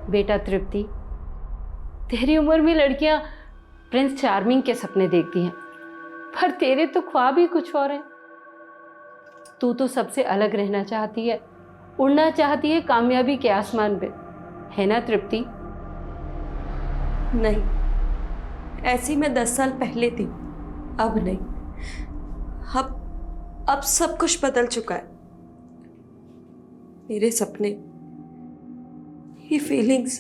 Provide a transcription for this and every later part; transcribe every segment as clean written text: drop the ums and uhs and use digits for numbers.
बेटा तृप्ति, तेरी उम्र में लड़कियां प्रिंस चार्मिंग के सपने देखती हैं, पर तेरे तो ख्वाब ही कुछ और हैं। तू तो सबसे अलग रहना चाहती है, उड़ना चाहती है कामयाबी के आसमान पे, है ना तृप्ति? नहीं, ऐसी मैं 10 साल पहले थी, अब नहीं। अब सब कुछ बदल चुका है। मेरे सपने, ये फीलिंग्स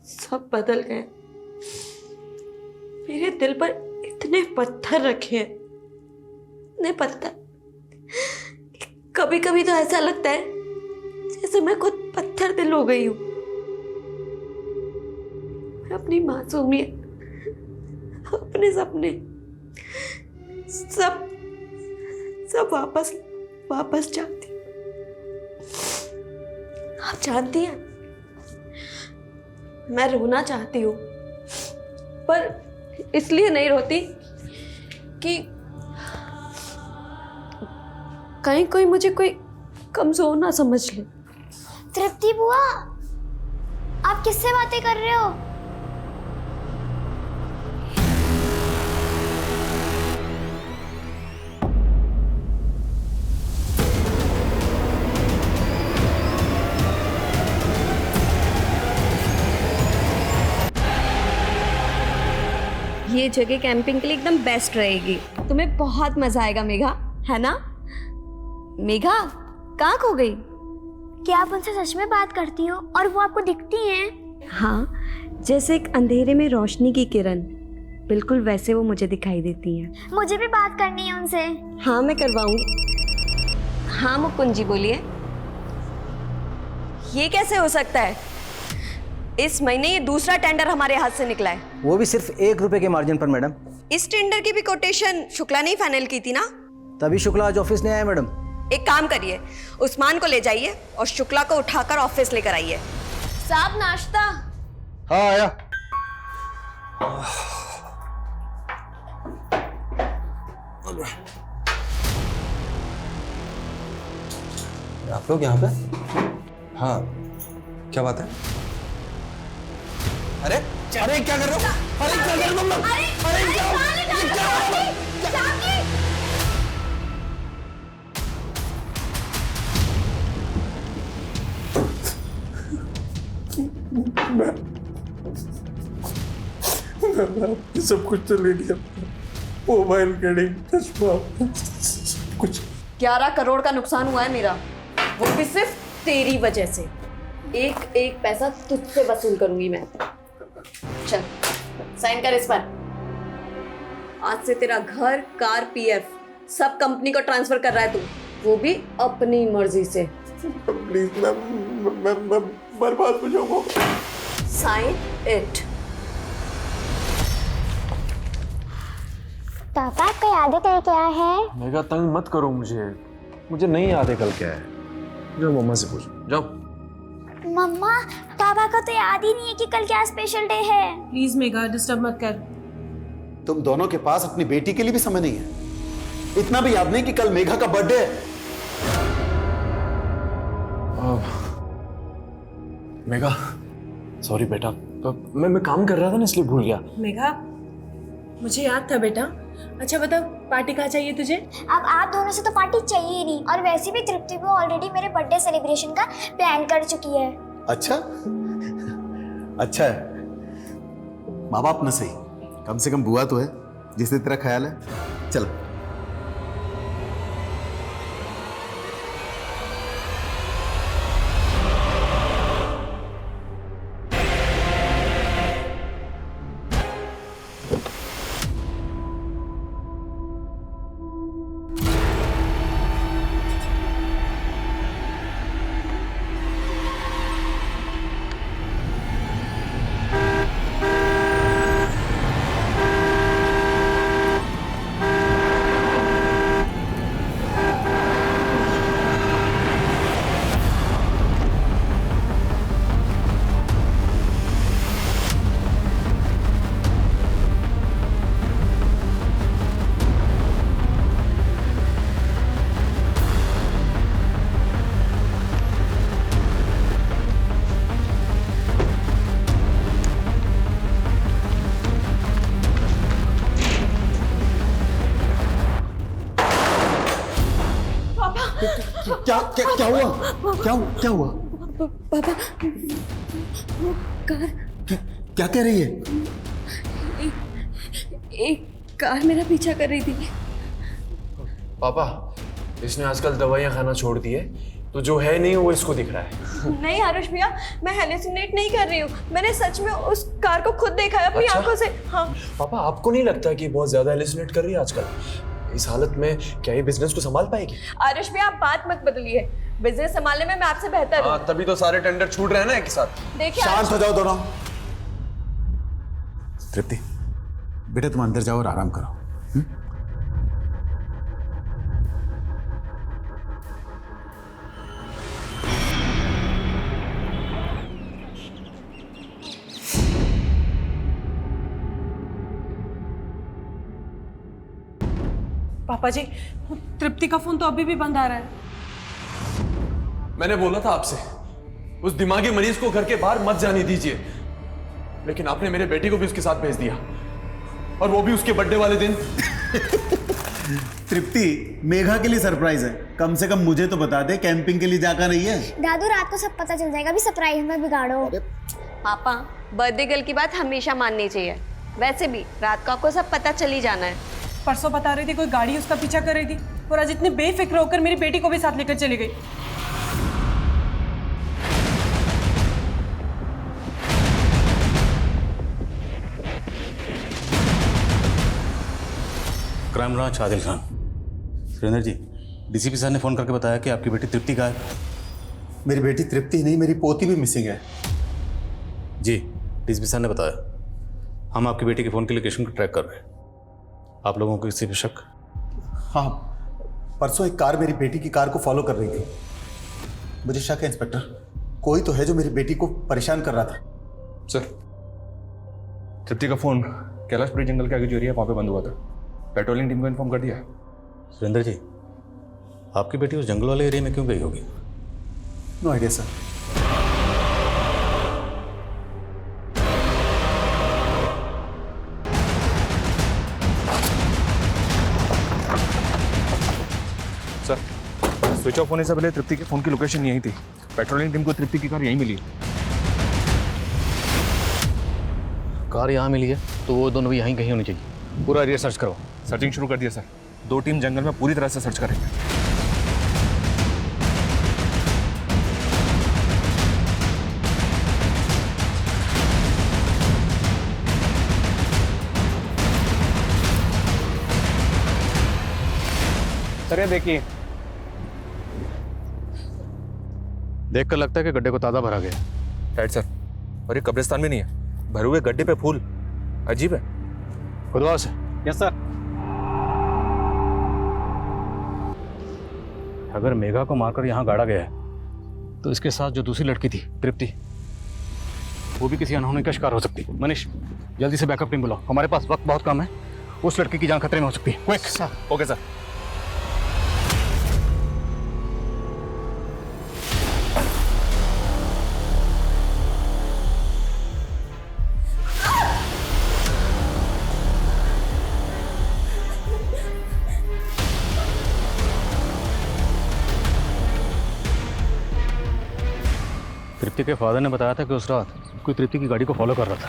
सब बदल गए। मेरे दिल पर इतने पत्थर रखे हैं, इतने पत्थर। कभी कभी तो ऐसा लगता है जैसे मैं खुद पत्थर दिल हो गई हूं। मैं अपनी मासूमियत, अपने सपने सब वापस चाहती। आप जानती हैं, मैं रोना चाहती हूँ, पर इसलिए नहीं रोती कि कहीं कोई मुझे कोई कमजोर ना समझ ले। तृप्ति बुआ, आप किससे बातें कर रहे हो? ये जगह कैंपिंग के लिए एकदम बेस्ट रहेगी। तुम्हें बहुत मजा आएगा मेघा, है ना? मेघा कहाँ खो गई? क्या आप उनसे सच में बात करती हो और वो आपको दिखती हैं? हाँ, जैसे एक अंधेरे में रोशनी की किरण, बिल्कुल वैसे वो मुझे दिखाई देती हैं। मुझे भी बात करनी है उनसे। हाँ, मैं करवाऊंगी। हाँ मुकुंद जी बोलिए। ये कैसे हो सकता है? इस महीने ये दूसरा टेंडर हमारे हाथ से निकला है। वो भी सिर्फ 1 रुपए के मार्जिन पर मैडम। इस टेंडर की भी कोटेशन शुक्ला ने ही फाइनल की थी ना? तभी शुक्ला आज ऑफिस नहीं आया मैडम। एक काम करिए, उस्मान को ले जाइए और शुक्ला को उठाकर ऑफिस लेकर आइए। साहब नाश्ता। हाँ आया। आप लोग यहाँ पे? हाँ, क्या बात है? अरे क्या कर रहे हो? अरे क्या कर रहे हो तुम लोग? अरे क्या? मैं सब कुछ तो ले लिया, मोबाइल, घड़ी, चश्मा, कुछ। 11 करोड़ का नुकसान हुआ है मेरा, वो भी सिर्फ तेरी वजह से। एक एक पैसा तुझसे वसूल करूंगी मैं। चल साइन कर इस पर। आज से तेरा घर, कार, पीएफ सब कंपनी को ट्रांसफर कर रहा है तू, वो भी अपनी मर्जी से। प्लीज मैं बर्बाद हो जाऊंगा। Sign it. पापा आपका याद है कल क्या है? मेघा तंग मत करो मुझे नहीं याद है कल क्या है। जाओ मम्मा से पूछो, जाओ। मम्मा, पापा को तो याद ही नहीं है कि कल क्या स्पेशल डे है। प्लीज मेघा डिस्टर्ब मत कर। तुम दोनों के पास अपनी बेटी के लिए भी समय नहीं है। इतना भी याद नहीं कि कल मेघा का बर्थडे है। मेघा सॉरी बेटा, तो मैं काम कर रहा था ना इसलिए भूल गया। मेघा, मुझे याद था बेटा। अच्छा बताओ, पार्टी कहाँ चाहिए तुझे? अब आप दोनों से तो पार्टी चाहिए ही नहीं, और वैसे भी तृप्ति वो ऑलरेडी मेरे बर्थडे सेलिब्रेशन का प्लान कर चुकी है। अच्छा अच्छा है, माँ बाप न सही, कम से कम बुआ तो है जिसने तेरा ख्याल है। चल क्या क्या क्या हुआ? क्या हुआ? पापा वो कार क्या कह रही है? एक कार मेरा पीछा कर रही थी। पापा, इसने आजकल दवाइयाँ खाना छोड़ दी है, तो जो है नहीं वो इसको दिख रहा है। नहीं आरुष भैया, मैं हेलुसिनेट नहीं कर रही हूँ, मैंने सच में उस कार को खुद देखा है अपनी अच्छा? आंखों से। हाँ पापा, आपको नहीं लगता कि बहुत ज्यादा हेलुसिनेट कर रही है आजकल? इस हालत में क्या ये बिजनेस को संभाल पाएगी? आरुष भैया, आप बात मत बदलिए, बिजनेस संभालने में मैं आपसे बेहतर हूँ। तभी तो सारे टेंडर छूट रहे हैं ना एक साथ। देखिए शांत हो जाओ दोनों। तृप्ति, बेटा तुम अंदर जाओ और आराम करो। पापा जी, तृप्ति का फोन तो अभी भी बंद आ रहा है। मैंने बोला था आपसे, उस दिमागी मरीज को घर के बाहर मत जाने दीजिए, लेकिन आपने मेरे बेटी को भी उसके साथ भेज दिया, और वो भी उसके बर्थडे वाले दिन। तृप्ति, मेघा के लिए सरप्राइज है, कम से कम मुझे तो बता दे, कैंपिंग के लिए जाकर नहीं है। दादू रात को सब पता चल जाएगा, अभी सरप्राइज में बिगाड़ो। पापा, बर्थडे गर्ल की बात हमेशा माननी चाहिए। वैसे भी रात को आपको सब पता चल ही जाना है। परसों बता रही थी कोई गाड़ी उसका पीछा कर रही थी, और आज इतने बेफिक्र होकर मेरी बेटी को भी साथ लेकर चली गई। Crime branch, Adil Khan. Surendra ji, DCP sir ने फोन करके बताया कि आपकी बेटी तृप्ति गायब है। मेरी बेटी तृप्ति नहीं, मेरी पोती भी मिसिंग है। जी, डीसीपी सर ने बताया। हम आपकी बेटी के फोन की लोकेशन को ट्रैक कर रहे हैं। आप लोगों को किसी पे शक? हाँ, परसों एक कार मेरी बेटी की कार को फॉलो कर रही थी। मुझे शक है इंस्पेक्टर, कोई तो है जो मेरी बेटी को परेशान कर रहा था। सर, तृप्ति का फोन कैलाशपुरी जंगल के आगे जो एरिया वहां पे बंद हुआ था, पेट्रोलिंग टीम को इन्फॉर्म कर दिया। सुरेंद्र जी, आपकी बेटी उस जंगल वाले एरिया में क्यों गई होगी? No idea sir. Sir, switch off होने से पहले तृप्ति के फोन की लोकेशन यही थी। पेट्रोलिंग टीम को तृप्ति की कार यहीं मिली। कार यहाँ मिली है तो वो दोनों भी यहीं कहीं होनी चाहिए। पूरा एरिया सर्च करो। सर्चिंग शुरू कर दिया सर। 2 टीम जंगल में पूरी तरह से सर्च करेंगे। सर, ये देखिए। देखकर लगता है कि गड्ढे को ताज़ा भरा गया। राइट सर, और ये कब्रिस्तान भी नहीं है, भरे हुए गड्ढे पे फूल। अजीब है। खुदवा से। Yes sir. अगर मेघा को मारकर यहाँ गाड़ा गया है तो इसके साथ जो दूसरी लड़की थी तृप्ति, वो भी किसी अनहोनी का शिकार हो सकती है। मनीष, जल्दी से बैकअप टीम बुलाओ, हमारे पास वक्त बहुत कम है। उस लड़की की जान खतरे में हो सकती है। Quick sir. Okay sir. Tripti के फादर ने बताया था कि उस रात कोई तृप्ति की गाड़ी को फॉलो कर रहा था।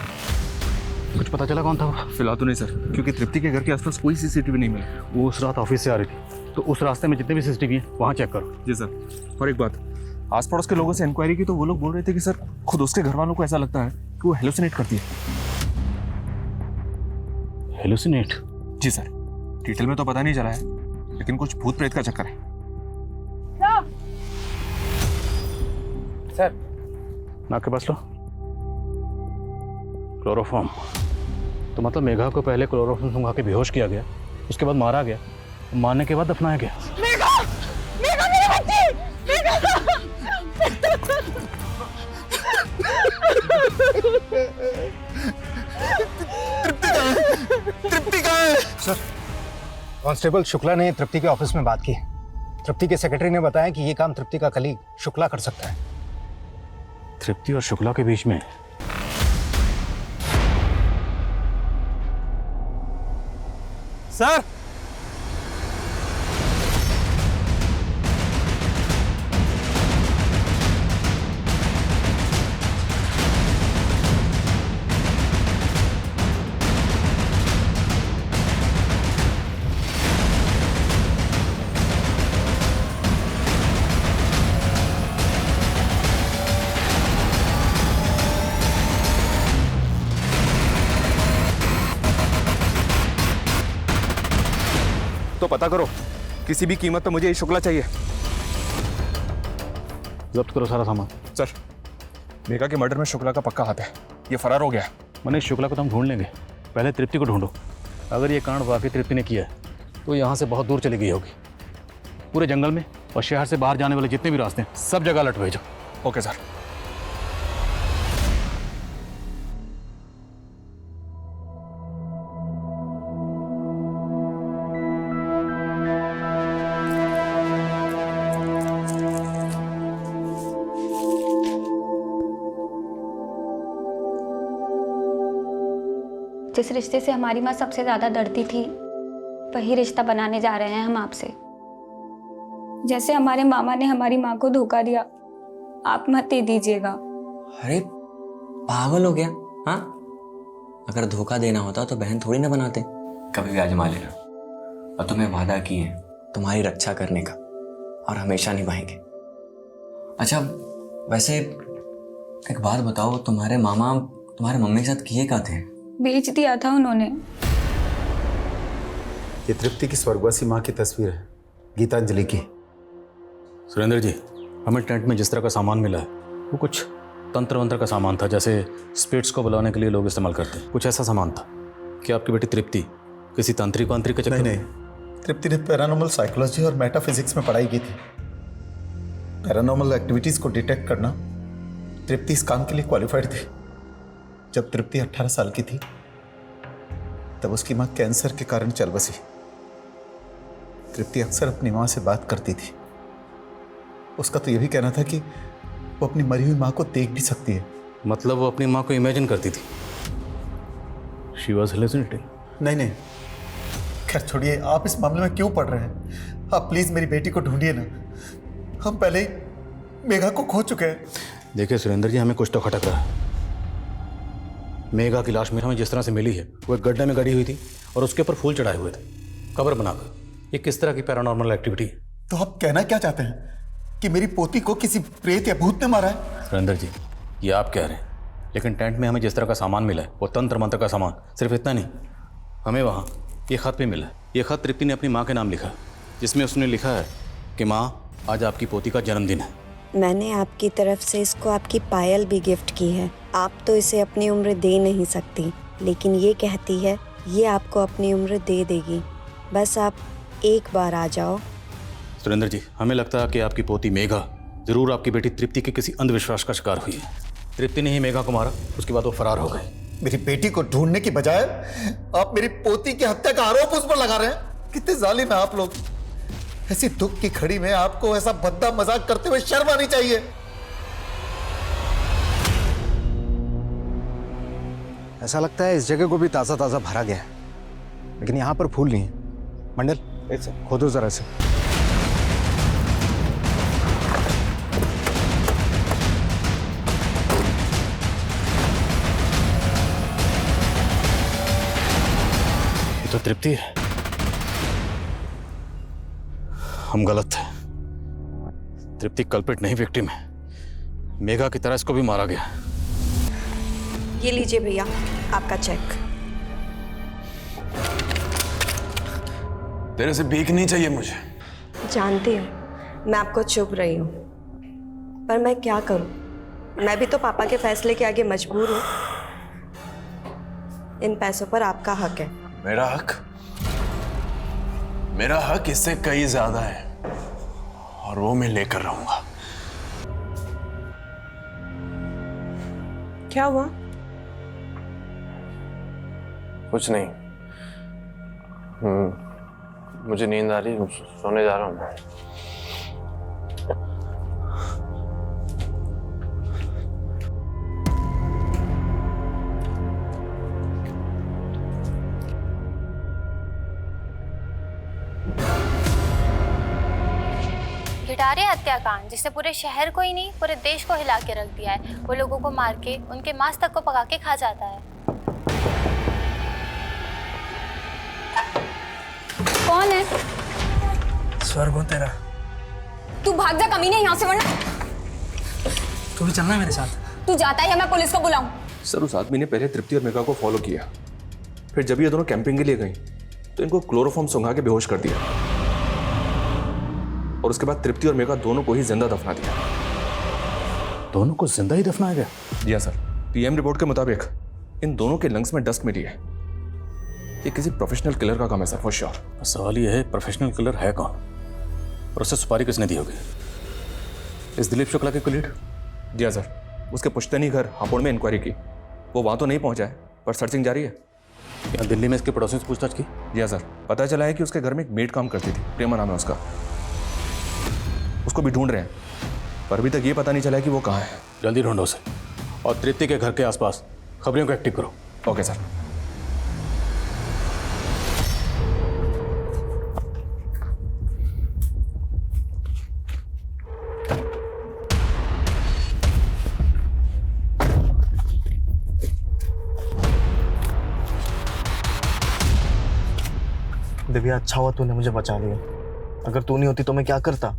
कुछ पता चला कौन था वो? फिलहाल तो नहीं सर, क्योंकि तृप्ति के घर के आसपास कोई सीसीटीवी नहीं मिला। वो उस रात ऑफिस से आ रही थी, तो उस रास्ते में जितने भी सीसीटीवी हैं वहाँ चेक करो। जी सर। और एक बात, आस पड़ोस के लोगों से इंक्वायरी की तो वो लोग बोल रहे थे कि सर खुद उसके घर वालों को ऐसा लगता है कि वो हेलुसिनेट करती है। हेलुसिनेट? जी सर, डिटेल में तो पता नहीं चला है, लेकिन कुछ भूत प्रेत का चक्कर है। सर, नाक के पास लो। क्लोरोफॉर्म। तो मतलब मेघा को पहले क्लोरोफॉर्म सुंघा के बेहोश किया गया, उसके बाद मारा गया, मारने के बाद दफनाया गया। मेघा! मेघा मेरी बच्ची! मेघा! तृप्ति कहाँ है? सर, कांस्टेबल शुक्ला ने तृप्ति के ऑफिस में बात की। तृप्ति के सेक्रेटरी ने बताया कि ये काम तृप्ति का कलीग शुक्ला कर सकता है। तृप्ति और शुक्ला के बीच में सर, पता करो, किसी भी कीमत पे मुझे ये शुक्ला चाहिए। जब्त करो सारा सामान। सर, मेघा के मर्डर में शुक्ला का पक्का हाथ है, ये फरार हो गया है। मनीष, शुक्ला को तो हम ढूंढ लेंगे, पहले तृप्ति को ढूंढो। अगर ये कांड वाकई तृप्ति ने किया है तो यहाँ से बहुत दूर चली गई होगी, पूरे जंगल में और शहर से बाहर जाने वाले जितने भी रास्ते हैं सब जगह अलर्ट भेजो। Okay sir. जिस रिश्ते से हमारी माँ सबसे ज्यादा डरती थी वही रिश्ता बनाने जा रहे हैं हम आपसे। जैसे हमारे मामा ने हमारी माँ को धोखा दिया, आप मत दे दीजिएगा। अरे पागल हो गया? हाँ, अगर धोखा देना होता तो बहन थोड़ी ना बनाते। कभी भी आजमा लेना, और तुम्हें वादा किए तुम्हारी रक्षा करने का और हमेशा निभाएंगे। अच्छा वैसे एक बात बताओ, तुम्हारे मामा तुम्हारे मम्मी के साथ किए क्या थे? बेच दिया था उन्होंने। ये तृप्ति की स्वर्गवासी माँ की तस्वीर है, गीतांजलि की। सुरेंद्र जी, हमें टेंट में जिस तरह का सामान मिला है वो कुछ तंत्र वंत्र का सामान था, जैसे स्पिरिट्स को बुलाने के लिए लोग इस्तेमाल करते हैं, कुछ ऐसा सामान था। क्या आपकी बेटी तृप्ति किसी तांत्रिक वांत्रिक के चक्कर? नहीं, तृप्ति ने पैरानॉर्मल साइकोलॉजी और मेटाफिजिक्स में पढ़ाई की थी। पैरानॉर्मल एक्टिविटीज को डिटेक्ट करना तृप्ति इस काम के लिए क्वालिफाइड थी। जब तृप्ति 18 साल की थी तब उसकी माँ कैंसर के कारण चल बसी। तृप्ति अक्सर अपनी माँ से बात करती थी। उसका तो यह भी कहना था कि वो अपनी मरी हुई माँ को देख भी सकती है। मतलब वो अपनी माँ को इमेजिन करती थी? She was hallucinating? नहीं, खैर छोड़िए, आप इस मामले में क्यों पढ़ रहे हैं? आप प्लीज मेरी बेटी को ढूंढिए ना, हम पहले ही मेघा को खो चुके हैं। देखिए सुरेंद्र जी, हमें कुछ तो खटक रहा है। मेघा की लाश में हमें जिस तरह से मिली है वो एक गड्ढे में गड़ी हुई थी और उसके ऊपर फूल चढ़ाए हुए थे कब्र बनाकर। ये किस तरह की पैरानॉर्मल एक्टिविटी है? तो आप कहना क्या चाहते हैं कि मेरी पोती को किसी प्रेत या भूत ने मारा है? सुरेंद्र जी, ये आप कह रहे हैं, लेकिन टेंट में हमें जिस तरह का सामान मिला है वो तंत्र मंत्र का सामान। सिर्फ इतना नहीं, हमें वहाँ ये खत भी मिला है। ये खत तृप्ति ने अपनी माँ के नाम लिखा है, जिसमें उसने लिखा है कि माँ, आज आपकी पोती का जन्मदिन है। मैंने आपकी तरफ से इसको आपकी पायल भी गिफ्ट की है। आप तो इसे अपनी उम्र दे नहीं सकती, लेकिन ये कहती है ये आपको अपनी उम्र दे देगी। बस आप एक बार आ जाओ। सुरेंद्र जी, हमें लगता है कि आपकी पोती मेघा जरूर आपकी बेटी तृप्ति के किसी अंधविश्वास का शिकार हुई है। तृप्ति ने ही मेघा को मारा, उसके बाद वो फरार हो गए। मेरी बेटी को ढूंढने की बजाय आप मेरी पोती की हत्या का आरोप उस पर लगा रहे हैं। कितने जालिम हैं आप लोग। ऐसी दुख की घड़ी में आपको ऐसा भद्दा मजाक करते हुए शर्म आनी चाहिए। ऐसा लगता है इस जगह को भी ताज़ा ताज़ा भरा गया है, लेकिन यहाँ पर फूल नहीं है। मंडल, खोदो जरा से। ये तो तृप्ति है। हम गलत थे। तृप्ति कल्प्रिट नहीं, विक्टिम है। मेघा की तरह इसको भी मारा गया। ये लीजिए भैया आपका चेक। तेरे से भीख नहीं चाहिए मुझे। जानती हूँ मैं आपको चुभ रही हूँ, पर मैं क्या करूँ, मैं भी तो पापा के फैसले के आगे मजबूर हूँ। इन पैसों पर आपका हक है। मेरा हक? मेरा हक इससे कहीं ज्यादा है, और वो मैं लेकर रहूंगा। क्या हुआ? कुछ नहीं, मुझे नींद आ रही है, सोने जा रहा हूँ। गिटारे हत्याकांड, जिससे पूरे शहर को ही नहीं पूरे देश को हिला के रख दिया है। वो लोगों को मार के उनके मांस तक को पका के खा जाता है। कौन है? स्वर्ग हो तेरा। तू भाग जा कमीने यहाँ से, वरना तू भी चलना है मेरे साथ। तू जाता है या मैं पुलिस को बुलाऊं? सर, उस आदमी ने पहले तृप्ति और मेघा को फॉलो किया, फिर जब ये दोनों कैंपिंग के लिए गई तो इनको क्लोरोफॉर्म सुंघा के बेहोश कर दिया और उसके बाद तृप्ति और मेघा दोनों को ही जिंदा दफना दिया। दोनों को जिंदा ही दफनाया गया? जी हाँ सर, पीएम रिपोर्ट के मुताबिक इन दोनों के लंग्स में डस्ट मिली है। ये किसी प्रोफेशनल किलर का काम है सर, फॉर श्योर। सवाल यह है प्रोफेशनल किलर है कौन और उससे सुपारी किसने दी होगी? इस दिलीप शुक्ला के कुलीग? जी हाँ सर, उसके पुश्तैनी घर हापुड़ में इंक्वायरी की, वो वहां तो नहीं पहुंचा है पर सर्चिंग जारी है। क्या दिल्ली में इसके पड़ोसियों से पूछताछ की? जी हाँ सर, पता चला है कि उसके घर में एक मेड काम करती थी, प्रेमा नाम है उसका। उसको भी ढूंढ रहे हैं पर अभी तक ये पता नहीं चला है कि वो कहाँ है। जल्दी ढूंढो उसे और तृप्ति के घर के आसपास खबरों को एक्टिव करो। Okay sir. दिव्या, अच्छा हुआ तूने मुझे बचा लिया। अगर तू नहीं होती तो मैं क्या करता।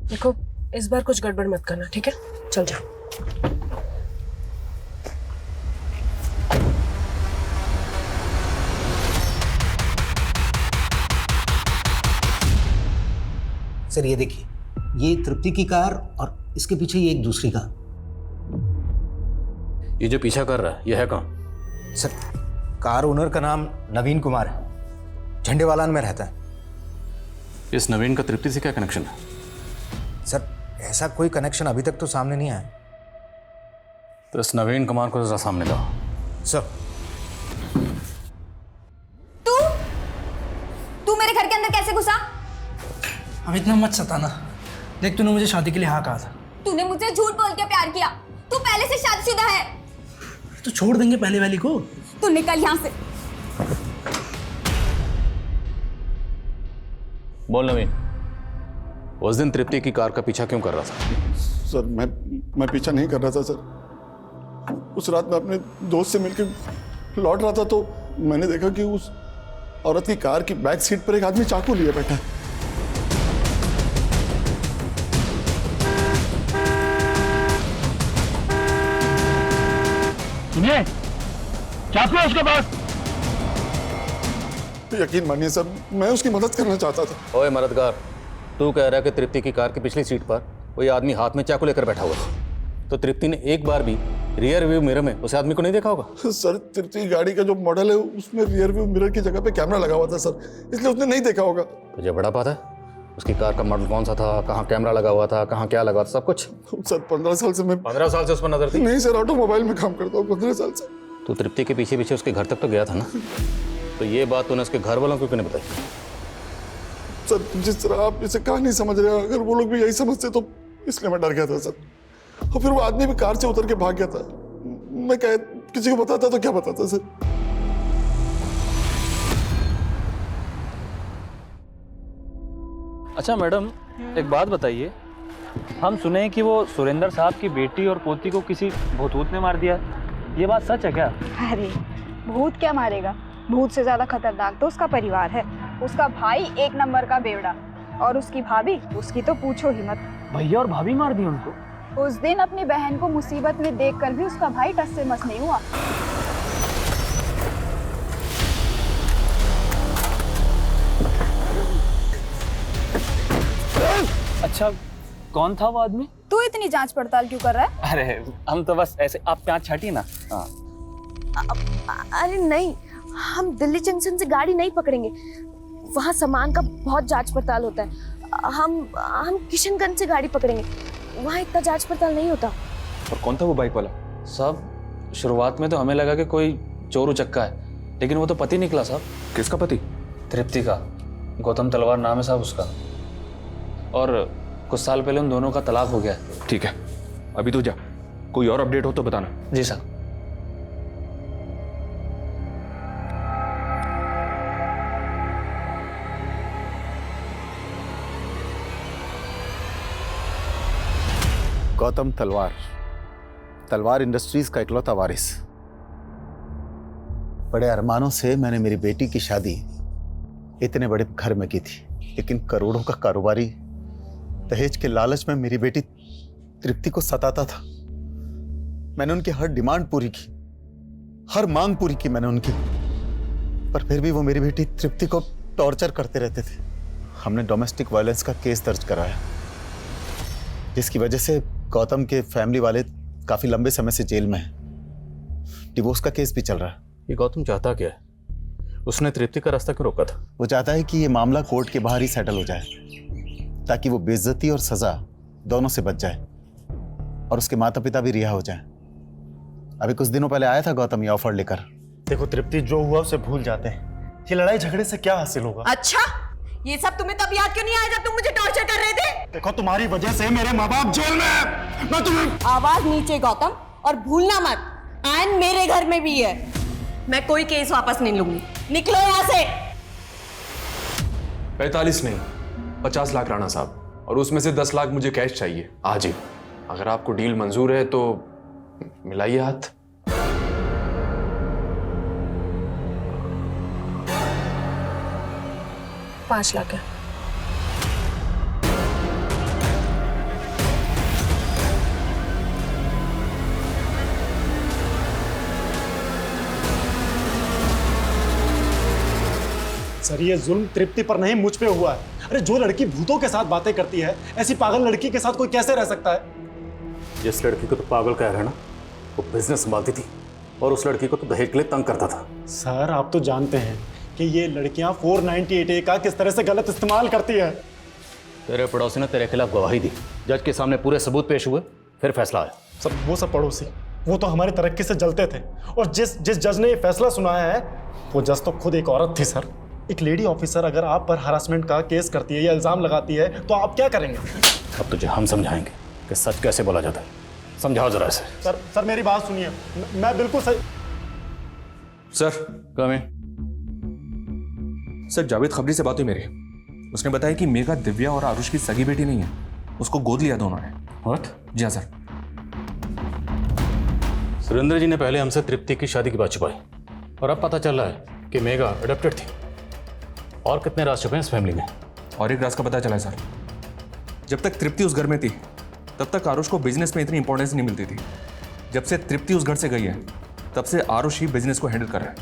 देखो, इस बार कुछ गड़बड़ मत करना, ठीक है? चल जा। सर ये देखिए, ये तृप्ति की कार और इसके पीछे ये एक दूसरी कार। ये जो पीछा कर रहा है ये है कौन? सर कार ओनर का नाम नवीन कुमार है, झंडेवालान में रहता है। इस नवीन का तृप्ति से क्या कनेक्शन है? सर ऐसा कोई कनेक्शन अभी तक तो सामने नहीं आया। तो इस नवीन कुमार को जरा सामने लाओ। सर तू मेरे घर के अंदर कैसे घुसा? अब इतना मत सताना। देख, तूने मुझे शादी के लिए हाँ कहा था। तूने मुझे झूठ बोल के प्यार किया। तू पहले से शादीशुदा है। तो छोड़ देंगे पहले वाली को। तू निकल यहाँ से। बोल नवीन, उस दिन तृप्ति की कार का पीछा क्यों कर रहा था? सर मैं पीछा नहीं कर रहा था सर। उस रात मैं अपने दोस्त से मिलकर लौट रहा था तो मैंने देखा कि उस औरत की कार की बैक सीट पर एक आदमी चाकू लिए बैठा है। सुनिए, चाकू है उसके पास। यकीन मानिए सर, मैं उसकी मदद करना चाहता था। ओए मददगार, तू कह रहा है कि तृप्ति की कार की पिछली सीट पर कोई आदमी हाथ में चाकू लेकर बैठा हुआ था, तो तृप्ति ने एक बार भी रियर व्यू मिरर में उस आदमी को नहीं देखा होगा? सर तृप्ति गाड़ी का जो मॉडल है उसमें रियर व्यू मिरर की जगह पे कैमरा लगा हुआ था सर, इसलिए उसने नहीं देखा होगा। तुझे बड़ा पता है उसकी कार का मॉडल कौन सा था, कहाँ कैमरा लगा हुआ था, कहाँ क्या लगा था, सब कुछ? सर 15 साल से मैं 15 साल से उस पर नजर थी? नहीं सर, ऑटोमोबाइल में काम करता हूँ 15 साल से। तू तृप्ति के पीछे पीछे उसके घर तक तो गया था ना, तो ये बात तूने उसके घर वालों को क्यों नहीं बताई? सर जिस तरह आप इसे कहा नहीं समझ रहे, अगर वो लोग भी यही समझते तो इसलिए मैं डर गया था सर। और फिर वो आदमी भी कार से उतर के भाग गया था। मैं क्या किसी को बताता तो क्या बताता सर? अच्छा मैडम, एक बात बताइए, हम सुने हैं कि वो सुरेंद्र साहब की बेटी और पोती को किसी भूत ने मार दिया, ये बात सच है क्या? अरे भूत क्या मारेगा, भूत से ज्यादा खतरनाक तो उसका परिवार है। उसका भाई एक नंबर का बेवड़ा और उसकी भाभी, उसकी तो पूछो ही मत। भैया और भाभी मार दी उनको? उस दिन अपनी बहन को मुसीबत में देखकर भी उसका भाई टस से मस नहीं हुआ। अच्छा, कौन था वो आदमी? तू इतनी जांच पड़ताल क्यों कर रहा है? अरे हम तो बस ऐसे, आप प्याज छाटिए ना। हाँ। अरे नहीं, हम दिल्ली जंक्शन से गाड़ी नहीं पकड़ेंगे, वहाँ सामान का बहुत जांच पड़ताल होता है। हम किशनगंज से गाड़ी पकड़ेंगे, वहाँ इतना जांच पड़ताल नहीं होता। और कौन था वो बाइक वाला? साहब शुरुआत में तो हमें लगा कि कोई चोर उचक्का है, लेकिन वो तो पति निकला साहब। किसका पति? तृप्ति का, गौतम तलवार नाम है साहब उसका, और कुछ साल पहले उन दोनों का तलाक हो गया है। ठीक है, अभी तू जा, कोई और अपडेट हो तो बताना। जी साहब। गौतम तलवार इंडस्ट्रीज का इकलौता वारिस। बड़े अरमानों से मैंने मेरी बेटी की शादी इतने बड़े घर में की थी, लेकिन करोड़ों का कारोबारी दहेज के लालच में मेरी बेटी तृप्ति को सताता था। मैंने उनकी हर डिमांड पूरी की, हर मांग पूरी की मैंने उनकी, पर फिर भी वो मेरी बेटी तृप्ति को टॉर्चर करते रहते थे। हमने डोमेस्टिक वायलेंस का केस दर्ज कराया, जिसकी वजह से गौतम के फैमिली वाले काफी लंबे समय से जेल में हैं। डिवोर्स का केस भी चल रहा है। ये गौतम चाहता क्या है? उसने तृप्ति का रास्ता क्यों रोका था? वो चाहता है कि ये मामला कोर्ट के बाहर ही सेटल हो जाए, ताकि वो बेइज्जती और सजा दोनों से बच जाए और उसके माता पिता भी रिहा हो जाएं। अभी कुछ दिनों पहले आया था गौतम ये ऑफर लेकर। देखो तृप्ति, जो हुआ उसे भूल जाते हैं। ये लड़ाई झगड़े से क्या हासिल होगा? अच्छा, ये सब तुम्हें तब याद क्यों नहीं आया जब तुम मुझे टॉर्चर कर रहे थे? देखो तुम्हारी वजह से मेरे माँ बाप जेल में हैं। मैं तुम्हें आवाज नीचे गौतम, और भूलना मत आयन मेरे घर में भी है। मैं कोई केस वापस नहीं लूंगी, निकलो यहाँ से। 45 नहीं 50 लाख राणा साहब, और उसमें से 10 लाख मुझे कैश चाहिए आज ही। अगर आपको डील मंजूर है तो मिलाइए हाथ। $5 लाख है। सर, ये जुल्म तृप्ति पर नहीं मुझ पे हुआ है। अरे जो लड़की भूतों के साथ बातें करती है, ऐसी पागल लड़की के साथ कोई कैसे रह सकता है? जिस लड़की को तो पागल कह रहे हैं ना, वो बिजनेस संभालती थी और उस लड़की को तो दहेज के लिए तंग करता था। सर, आप तो जानते हैं कि ये लड़कियां 498A का किस तरह से गलत इस्तेमाल करती है। तेरे पड़ोसी ने तेरे खिलाफ गवाही दी, जज के सामने पूरे सबूत पेश हुए, फिर फैसला आया। वो सब पड़ोसी, वो तो हमारी तरक्की से जलते थे। और जिस जज ने ये फैसला सुनाया है, वो जज तो खुद एक औरत थी। सर, एक लेडी ऑफिसर अगर आप पर हरासमेंट का केस करती है या इल्जाम लगाती है तो आप क्या करेंगे? अब तुझे हम समझाएंगे कि सच कैसे बोला जाता है। समझाओ जरा इसे। सर मेरी बात सुनिए, मैं बिल्कुल सही। सर कम है। सर, जावेद खबरी से बात हुई मेरी। उसने बताया कि मेघा दिव्या और आरुष की सगी बेटी नहीं है, उसको गोद लिया दोनों ने। व्हाट? जी हाँ सर। सुरेंद्र जी ने पहले हमसे तृप्ति की शादी की बात छुपाई, और अब पता चल रहा है कि मेघा अडॉप्टेड थी। और कितने राज छुपे हैं इस फैमिली में? और एक राज का पता चला है सर। जब तक तृप्ति उस घर में थी तब तक आरुष को बिजनेस में इतनी इंपॉर्टेंस नहीं मिलती थी। जब से तृप्ति उस घर से गई है तब से आरुष ही बिजनेस को हैंडल कर रहा है।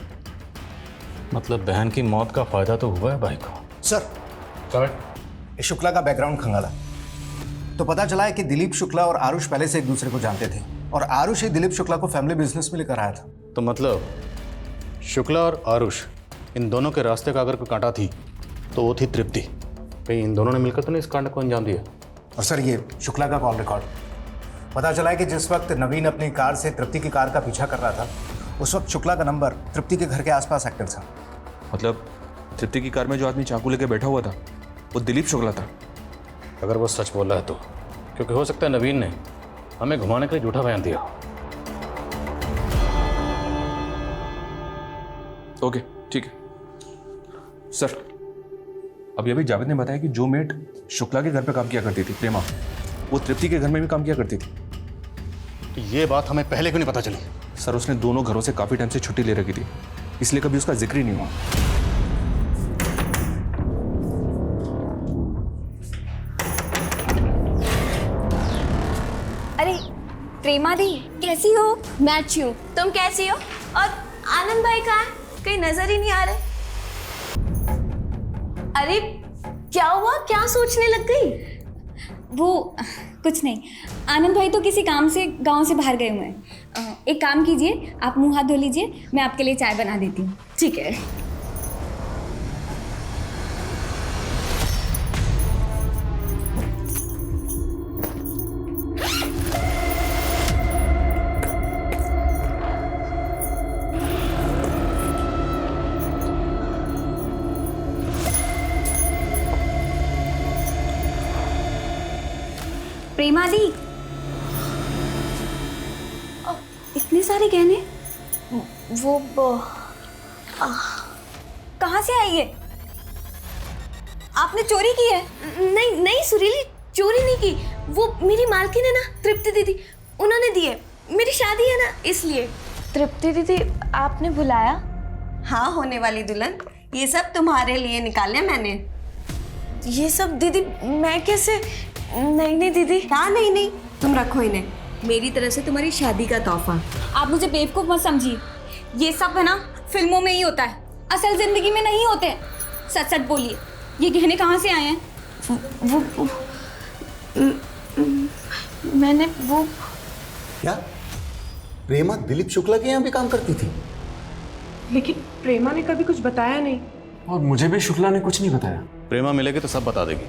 मतलब बहन की मौत का फायदा तो हुआ है भाई को। सर, इस शुक्ला का बैकग्राउंड खंगाला तो पता चला है कि दिलीप शुक्ला और आरुष पहले से एक दूसरे को जानते थे, और आरुष ही दिलीप शुक्ला को फैमिली बिजनेस में लेकर आया था। तो मतलब शुक्ला और आरुष, इन दोनों के रास्ते का अगर कोई कांटा थी तो वो थी तृप्ति। कहीं इन दोनों ने मिलकर तो नहीं इस कांड को अंजाम दिया? और सर, ये शुक्ला का कॉल रिकॉर्ड पता चला है कि जिस वक्त नवीन अपनी कार से तृप्ति की कार का पीछा कर रहा था, उस वक्त शुक्ला का नंबर तृप्ति के घर के आसपास एक्टिव था। मतलब तृप्ति की कार में जो आदमी चाकू लेके बैठा हुआ था वो दिलीप शुक्ला था। अगर वो सच बोल रहा है तो, क्योंकि हो सकता है नवीन ने हमें घुमाने के लिए झूठा बयान दिया। ओके ठीक है सर। अभी जावेद ने बताया कि जो मेट शुक्ला के घर पे काम किया करती थी, प्रेमा, वो तृप्ति के घर में भी काम किया करती थी। तो ये बात हमें पहले क्यों नहीं पता चली? सर, उसने दोनों घरों से काफी टाइम से छुट्टी ले रखी थी, इसलिए कभी उसका जिक्र ही नहीं हुआ। अरे प्रेमा दी, कैसी हो? मैं अच्छी हूँ, तुम कैसी हो? और आनंद भाई कहाँ है? कहीं नजर ही नहीं आ रहे। अरे क्या हुआ, क्या सोचने लग गई? वो कुछ नहीं, आनंद भाई तो किसी काम से गांव से बाहर गए हुए हैं। एक काम कीजिए, आप मुंह हाथ धो लीजिए, मैं आपके लिए चाय बना देती हूँ। ठीक है। प्रेमा दी, इतने सारे गहने? वो कहाँ से आई है? आपने चोरी की है? नहीं नहीं सुरीली, चोरी नहीं की। वो मेरी मालकिन है ना, तृप्ति दीदी, उन्होंने दी है। मेरी शादी है ना, इसलिए। तृप्ति दीदी, आपने बुलाया? हाँ, होने वाली दुल्हन, ये सब तुम्हारे लिए निकाले मैंने। ये सब दीदी मैं कैसे? नहीं नहीं दीदी। हाँ नहीं नहीं, तुम रखो इन्हें, मेरी तरफ से तुम्हारी शादी का तोहफा। आप मुझे बेवकूफ़ मत समझिए, ये सब है ना फिल्मों में ही होता है। असल जिंदगी में नहीं होते। सच सच बोलिए, ये गहने कहाँ से आए हैं? वो मैंने वो क्या प्रेमा दिलीप शुक्ला के यहाँ भी काम करती थी? लेकिन प्रेमा ने कभी कुछ बताया नहीं। और मुझे भी शुक्ला ने कुछ नहीं बताया। प्रेमा मिलेगी तो सब बता देगी।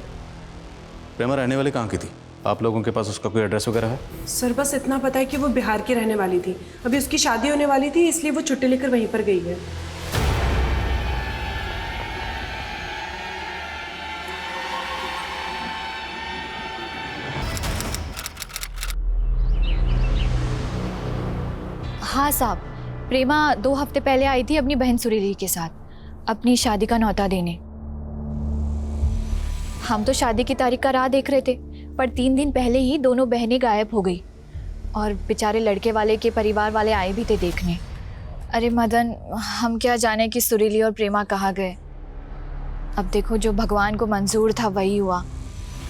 प्रेमा रहने वाली कहाँ की थी? आप लोगों के पास उसका कोई एड्रेस वगैरह है? सर बस इतना पता है कि वो बिहार की रहने वाली थी। अभी उसकी शादी होने वाली थी, इसलिए वो छुट्टी लेकर वहीं पर गई है। हाँ साहब, प्रेमा 2 हफ्ते पहले आई थी अपनी बहन सुरीली के साथ अपनी शादी का न्योता देने। हम तो शादी की तारीख का राह देख रहे थे, पर 3 दिन पहले ही दोनों बहनें गायब हो गई और बेचारे लड़के वाले के परिवार वाले आए भी थे देखने। अरे मदन, हम क्या जाने कि सुरीली और प्रेमा कहाँ गए। अब देखो, जो भगवान को मंजूर था वही हुआ।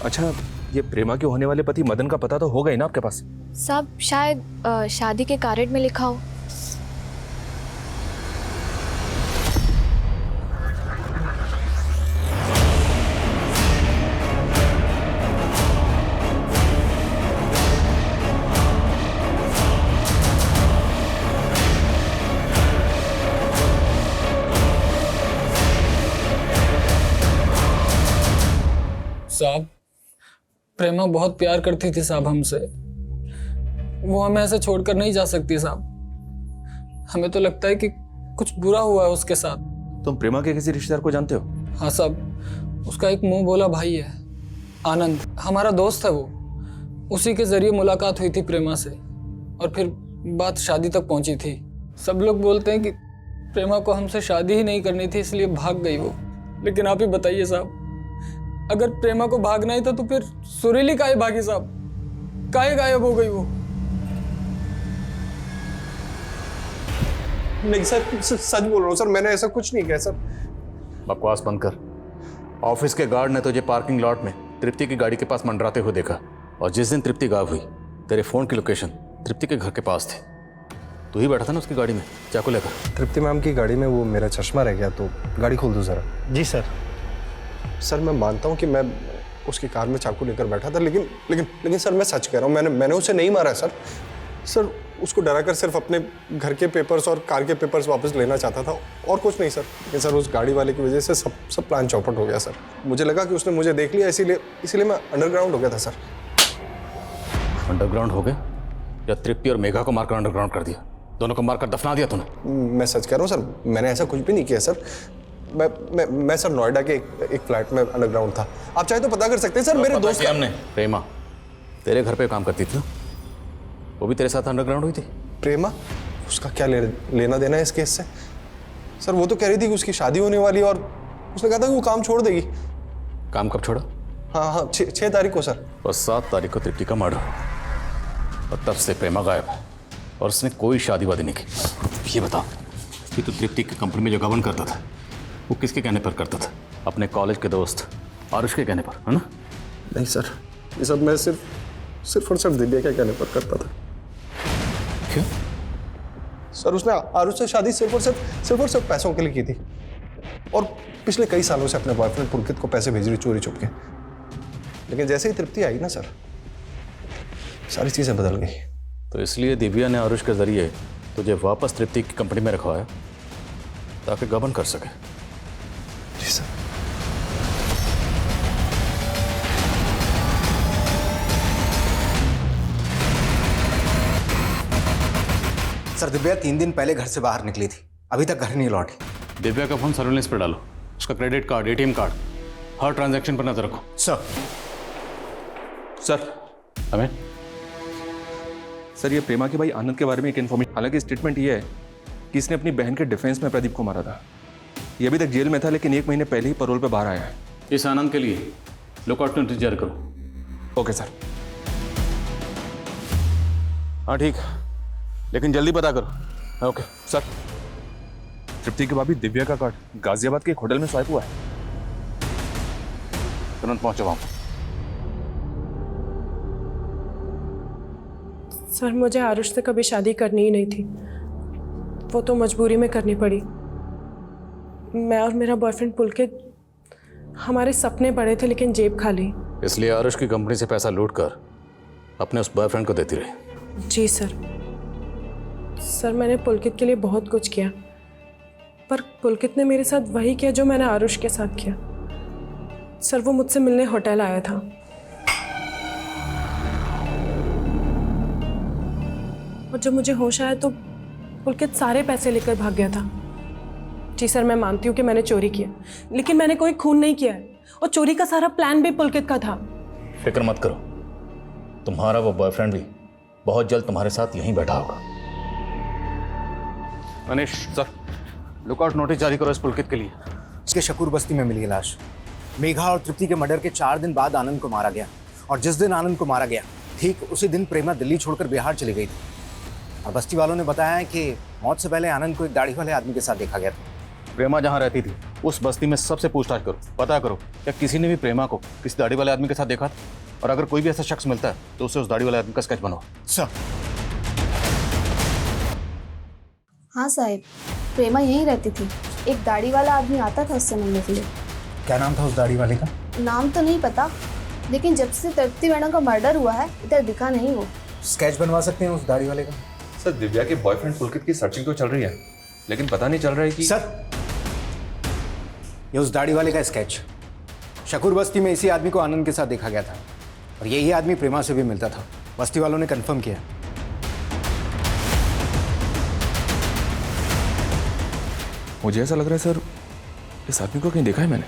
अच्छा, ये प्रेमा के होने वाले पति मदन का पता तो होगा ही ना आपके पास? सब शायद शादी के कार्ड में लिखा हो। साहब, प्रेमा बहुत प्यार करती थी साहब हमसे। वो हमें ऐसे छोड़कर नहीं जा सकती साहब। हमें तो लगता है कि कुछ बुरा हुआ है उसके साथ। तुम प्रेमा के किसी रिश्तेदार को जानते हो? हाँ साहब, उसका एक मुंह बोला भाई है, आनंद, हमारा दोस्त है वो। उसी के जरिए मुलाकात हुई थी प्रेमा से और फिर बात शादी तक पहुंची थी। सब लोग बोलते हैं कि प्रेमा को हमसे शादी ही नहीं करनी थी, इसलिए भाग गई वो। लेकिन आप ही बताइए साहब, अगर प्रेमा को भागना ही था तो फिर सुरीली काहे भागी साहब? काहे गायब हो गई वो? नहीं सर, सच बोल रहा हूँ सर, मैंने ऐसा कुछ नहीं किया सर। बकवास बंद कर। ऑफिस के गार्ड ने तुझे पार्किंग लॉट में तृप्ति की गाड़ी के पास मंडराते हुए देखा, और जिस दिन तृप्ति गायब हुई तेरे फोन की लोकेशन तृप्ति के घर के पास थी। तू ही बैठा था ना उसकी गाड़ी में चाकू लेकर? तृप्ति मैम की गाड़ी में वो मेरा चश्मा रह गया, तो गाड़ी खोल दो जरा। जी सर। सर मैं मानता हूँ कि मैं उसकी कार में चाकू लेकर बैठा था, लेकिन सर मैं सच कह रहा हूँ, मैंने उसे नहीं मारा सर। सर उसको डराकर सिर्फ अपने घर के पेपर्स और कार के पेपर्स वापस लेना चाहता था, और कुछ नहीं सर। लेकिन सर उस गाड़ी वाले की वजह से सब प्लान चौपट हो गया सर। मुझे लगा कि उसने मुझे देख लिया, इसीलिए मैं अंडरग्राउंड हो गया था सर। अंडरग्राउंड हो गया या तृप्ति और मेघा को मारकर अंडरग्राउंड कर दिया? दोनों को मारकर दफना दिया तूने? मैं सच कह रहा हूँ सर, मैंने ऐसा कुछ भी नहीं किया सर। मैं सर नोएडा के एक फ्लैट में अंडरग्राउंड था। आप चाहे तो पता कर सकते हैं सर। मेरे दोस्त हमने प्रेमा तेरे घर पे काम करती थी ना, वो भी तेरे साथ अंडरग्राउंड हुई थी? प्रेमा, उसका क्या लेना देना है इस केस से? सर वो तो कह रही थी कि उसकी शादी होने वाली है और उसने कहा था कि वो काम छोड़ देगी। काम कब छोड़ा? हाँ 6 तारीख को सर। और 7 तारीख को तृप्ति का मर्डर, और तब से प्रेमा गायब है और उसने कोई शादी वादी नहीं की। ये बता कि तू तृप्ति की कंपनी में जो गबन करता था वो किसके कहने पर करता था? अपने कॉलेज के दोस्त आरुष के कहने पर, है ना? नहीं सर, ये सब मैं सिर्फ और सिर्फ दिव्या के कहने पर करता था। क्यों? सर उसने आरुष से शादी सिर्फ और सिर्फ पैसों के लिए की थी, और पिछले कई सालों से अपने बॉयफ्रेंड पुलकित को पैसे भेज रही चोरी छुप के। लेकिन जैसे ही तृप्ति आई ना सर, सारी चीजें बदल गई। तो इसलिए दिव्या ने आरुष के जरिए तुझे वापस तृप्ति की कंपनी में रखवाया ताकि गबन कर सके। जी सर। सर दिव्या 3 दिन पहले घर से बाहर निकली थी, अभी तक घर नहीं लौटी। दिव्या का फोन सर्विलेंस पर डालो, उसका क्रेडिट कार्ड, एटीएम कार्ड, हर ट्रांजैक्शन पर नजर रखो। सर अमित, सर ये प्रेमा के भाई आनंद के बारे में एक इन्फॉर्मेशन, हालांकि स्टेटमेंट ये है कि इसने अपनी बहन के डिफेंस में प्रदीप को मारा था। ये अभी तक जेल में था, लेकिन 1 महीने पहले ही पैरोल पे बाहर आया है। इस आनंद के लिए लुकआउट नोटिस जारी करो। Okay sir. हाँ ठीक, लेकिन जल्दी पता करो। Okay sir. तृप्ति की भाभी दिव्या का कार्ड गाजियाबाद के एक होटल में स्वाइप हुआ है। तुरंत पहुंचो वहां। सर मुझे आरुष से कभी शादी करनी ही नहीं थी, वो तो मजबूरी में करनी पड़ी। मैं और मेरा बॉयफ्रेंड पुलकित, हमारे सपने बड़े थे लेकिन जेब खाली। इसलिए आरुष की कंपनी से पैसा लूट कर अपने उस बॉयफ्रेंड को देती रही। जी सर। सर मैंने पुलकित के लिए बहुत कुछ किया, पर पुलकित ने मेरे साथ वही किया जो मैंने आरुष के साथ किया। सर वो मुझसे मिलने होटल आया था। और जब मुझे होश आया तो पुलकित सारे पैसे लेकर भाग गया था। जी सर, मैं मानती हूँ कि मैंने चोरी किया, लेकिन मैंने कोई खून नहीं किया है और चोरी का सारा प्लान भी पुलकित का था। फिक्र मत करो, तुम्हारा वो बॉयफ्रेंड भी बहुत जल्द तुम्हारे साथ यहीं बैठा होगा। मनीष सर, लुकआउट नोटिस जारी करो इस पुलकित के लिए। इसके शकूर बस्ती में मिली लाश। मेघा और तृप्ति के मर्डर के 4 दिन बाद आनंद को मारा गया, और जिस दिन आनंद को मारा गया ठीक उसी दिन प्रेमा दिल्ली छोड़कर बिहार चली गई थी। और बस्ती वालों ने बताया है कि मौत से पहले आनंद को एक दाढ़ी वाले आदमी के साथ देखा गया था। प्रेमा जहाँ रहती थी उस बस्ती में सबसे पूछताछ करो, पता करो क्या किसी ने भी प्रेमा को किसी दाढ़ी वाले आदमी के साथ देखा था, और अगर कोई भी ऐसा शख्स मिलता है तो उसे उस दाढ़ी वाले आदमी का स्केच बनाओ। सर। हाँ साहिब, प्रेमा यहीं रहती थी। एक दाढ़ी वाला आदमी आता था उससे मिलने के लिए। क्या नाम था उस दाढ़ी वाले का? नाम तो नहीं पता, लेकिन जब से तृप्ति मैडम का मर्डर हुआ है इधर दिखा नहीं वो। स्केच बनवा सकते हैं उस दाढ़ी वाले का? सर दिव्या के बॉयफ्रेंड पुलकित की सर्चिंग तो चल रही है, लेकिन पता नहीं चल रहा है कि सर ये उस दाढ़ी वाले का स्केच। शकूर बस्ती में इसी आदमी को आनंद के साथ देखा गया था, और यही आदमी प्रेमा से भी मिलता था। बस्ती वालों ने कंफर्म किया। मुझे ऐसा लग रहा है सर इस आदमी को कहीं देखा है मैंने।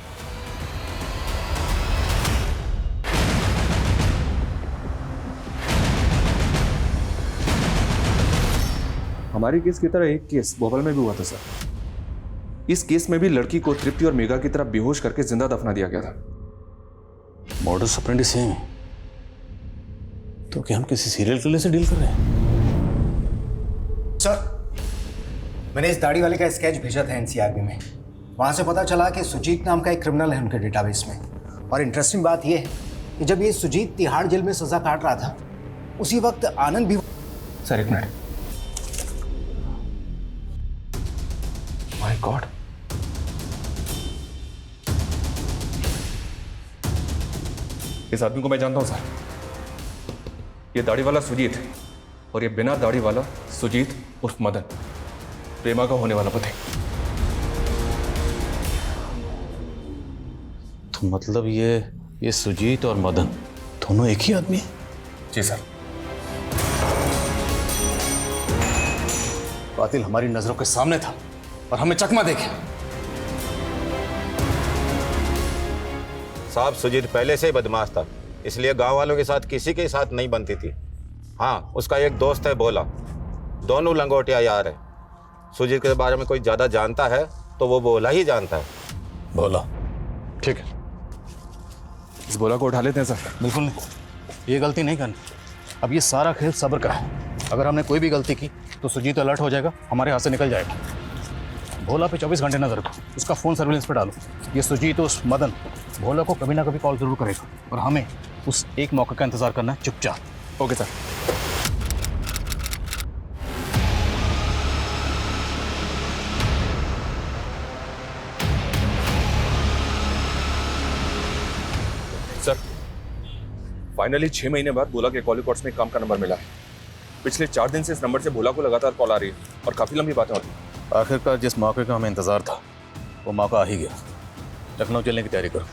हमारी केस की तरह एक केस भोपाल में भी हुआ था सर। इस केस में भी लड़की को तृप्ति और मेघा की तरह बेहोश करके जिंदा दफना दिया गया था। मॉडस ऑपरेंडी सेम है, तो क्या हम किसी सीरियल किलर से डील कर रहे हैं? सर मैंने इस दाढ़ी वाले का स्केच भेजा था एनसीआरबी में। वहां से पता चला कि सुजीत नाम का एक क्रिमिनल है उनके डेटाबेस में। और इंटरेस्टिंग बात यह है कि जब ये सुजीत तिहाड़ जेल में सजा काट रहा था उसी वक्त आनंद भी। सर एक मिनट। माय गॉड, इस आदमी को मैं जानता हूं सर। ये दाढ़ी वाला सुजीत है, और ये बिना दाढ़ी वाला सुजीत उर्फ मदन, प्रेमा का होने वाला पति। तो मतलब ये सुजीत और मदन दोनों एक ही आदमी है? जी सर। कातिल हमारी नजरों के सामने था और हमें चकमा देखे। साहब सुजीत पहले से ही बदमाश था, इसलिए गांव वालों के साथ किसी के साथ नहीं बनती थी। हाँ, उसका एक दोस्त है भोला, दोनों लंगोटिया यार है। सुजीत के बारे में कोई ज़्यादा जानता है तो वो भोला ही जानता है। भोला, ठीक है, इस भोला को उठा लेते हैं सर। बिल्कुल नहीं, ये गलती नहीं करनी। अब ये सारा खेल सब्र का है। अगर हमने कोई भी गलती की तो सुजीत अलर्ट हो जाएगा, हमारे हाथ से निकल जाएगा। भोला पे 24 घंटे नजर रखो, उसका फ़ोन सर्विलेंस पे डालो। ये सुजीत उस मदन भोला को कभी ना कभी कॉल जरूर करेगा, और हमें उस एक मौके का इंतजार करना है चुपचाप। Okay sir. सर फाइनली 6 महीने बाद भोला के कॉल रिकॉर्ड्स में काम का नंबर मिला है। पिछले 4 दिन से इस नंबर से भोला को लगातार कॉल आ रही है और काफी लंबी बातें होती हैं। आखिरकार जिस मौके का हमें इंतजार था वो मौका आ ही गया। लखनऊ चलने की तैयारी करो।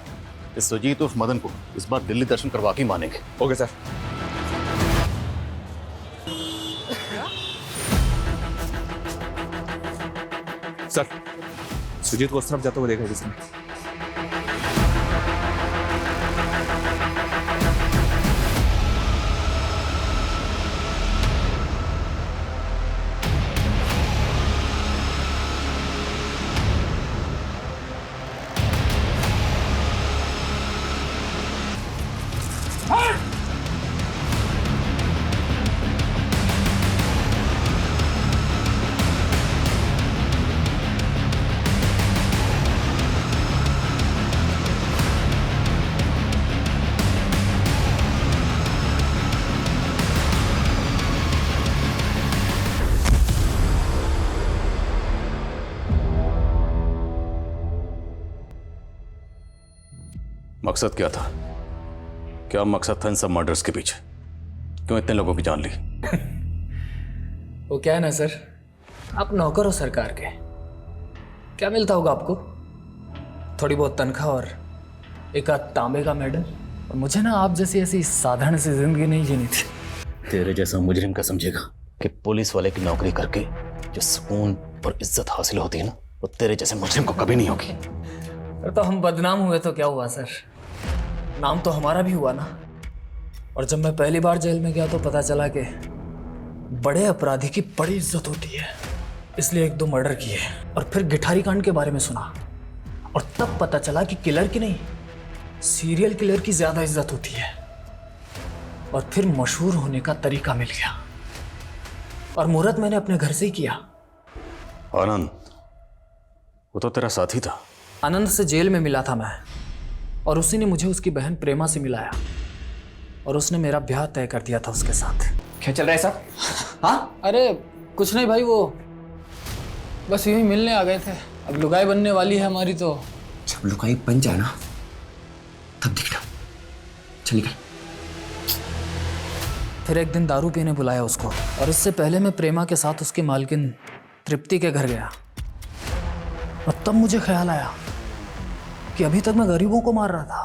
इस सुजीत उर्फ मदन को इस बार दिल्ली दर्शन करवा के मानेंगे। Okay sir. सर सुजीत को उस तरफ जाते हुए देखा किसने? मकसद क्या था? क्या मकसद था इन सब मर्डर्स के पीछे? क्यों इतने लोगों की जान ली? वो क्या है ना सर, आप नौकर हो सरकार के, क्या मिलता होगा आपको? थोड़ी बहुत तनख्वाह और एक आध तांबे का मेडल। और मुझे ना आप जैसी ऐसी साधारण सी जिंदगी नहीं जीनी थी। तेरे जैसा मुजरिम का समझेगा कि पुलिस वाले की नौकरी करके जो सुकून और इज्जत हासिल होती है ना, वो तेरे जैसे मुजरिम को कभी नहीं होगी। तो हम बदनाम हुए तो क्या हुआ सर, नाम तो हमारा भी हुआ ना। और जब मैं पहली बार जेल में गया तो पता चला कि बड़े अपराधी की बड़ी इज्जत होती है, इसलिए 1-2 मर्डर किए। और फिर गिठारी कांड के बारे में सुना और तब पता चला कि किलर की नहीं, सीरियल किलर की ज्यादा इज्जत होती है। और फिर मशहूर होने का तरीका मिल गया और मुहूर्त मैंने अपने घर से ही किया। आनंद, वो तो तेरा साथी था। आनंद से जेल में मिला था मैं, और उसी ने मुझे उसकी बहन प्रेमा से मिलाया और उसने मेरा ब्याह तय कर दिया था उसके साथ। क्या चल रहा है साहब? हाँ? अरे कुछ नहीं भाई, वो बस यूं ही मिलने आ गए थे। अब लुगाई बनने वाली है हमारी, तो जब लुगाई बन जाए ना तब दिखना। चल निकल। फिर एक दिन दारू पीने बुलाया उसको, और इससे पहले मैं प्रेमा के साथ उसकी मालकिन तृप्ति के घर गया। और तब मुझे ख्याल आया कि अभी तक मैं गरीबों को मार रहा था,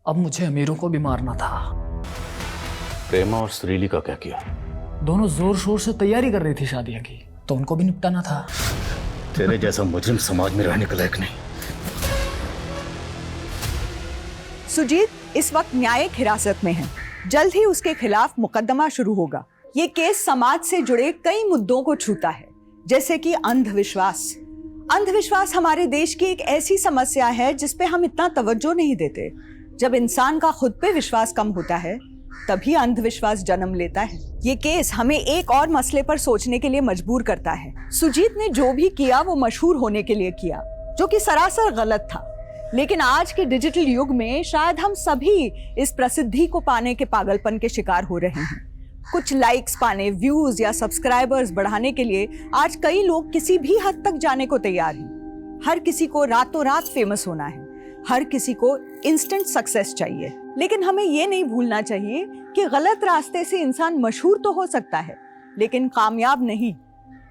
अब मुझे अमीरों को भी मारना था। प्रेमा और श्रीली का क्या किया? दोनों जोर शोर से तैयारी कर रही थी शादी की, तो उनको भी निपटाना था। तेरे जैसा मुजरिम समाज में रहने के लायक नहीं। सुजीत इस वक्त न्यायिक हिरासत में है। जल्द ही उसके खिलाफ मुकदमा शुरू होगा। ये केस समाज से जुड़े कई मुद्दों को छूता है, जैसे कि अंधविश्वास। अंधविश्वास हमारे देश की एक ऐसी समस्या है जिस पे हम इतना तवज्जो नहीं देते। जब इंसान का खुद पे विश्वास कम होता है तभी अंधविश्वास जन्म लेता है। ये केस हमें एक और मसले पर सोचने के लिए मजबूर करता है। सुजीत ने जो भी किया वो मशहूर होने के लिए किया, जो कि सरासर गलत था। लेकिन आज के डिजिटल युग में शायद हम सभी इस प्रसिद्धि को पाने के पागलपन के शिकार हो रहे हैं। कुछ लाइक्स पाने, व्यूज या सब्सक्राइबर्स बढ़ाने के लिए आज कई लोग किसी भी हद तक जाने को तैयार हैं। हर किसी को रातों रात फेमस होना है, हर किसी को इंस्टेंट सक्सेस चाहिए। लेकिन हमें ये नहीं भूलना चाहिए कि गलत रास्ते से इंसान मशहूर तो हो सकता है, लेकिन कामयाब नहीं।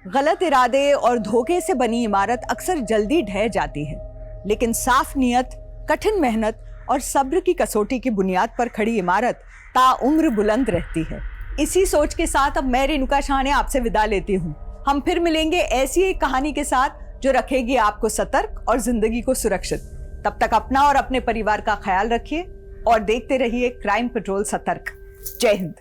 गलत इरादे और धोखे से बनी इमारत अक्सर जल्दी ढह जाती है, लेकिन साफ नियत, कठिन मेहनत और सब्र की कसौटी की बुनियाद पर खड़ी इमारत ताउम्र बुलंद रहती है। इसी सोच के साथ अब मैं रेणुका शाह ने आपसे विदा लेती हूँ। हम फिर मिलेंगे ऐसी एक कहानी के साथ जो रखेगी आपको सतर्क और जिंदगी को सुरक्षित। तब तक अपना और अपने परिवार का ख्याल रखिए और देखते रहिए क्राइम पेट्रोल सतर्क। जय हिंद।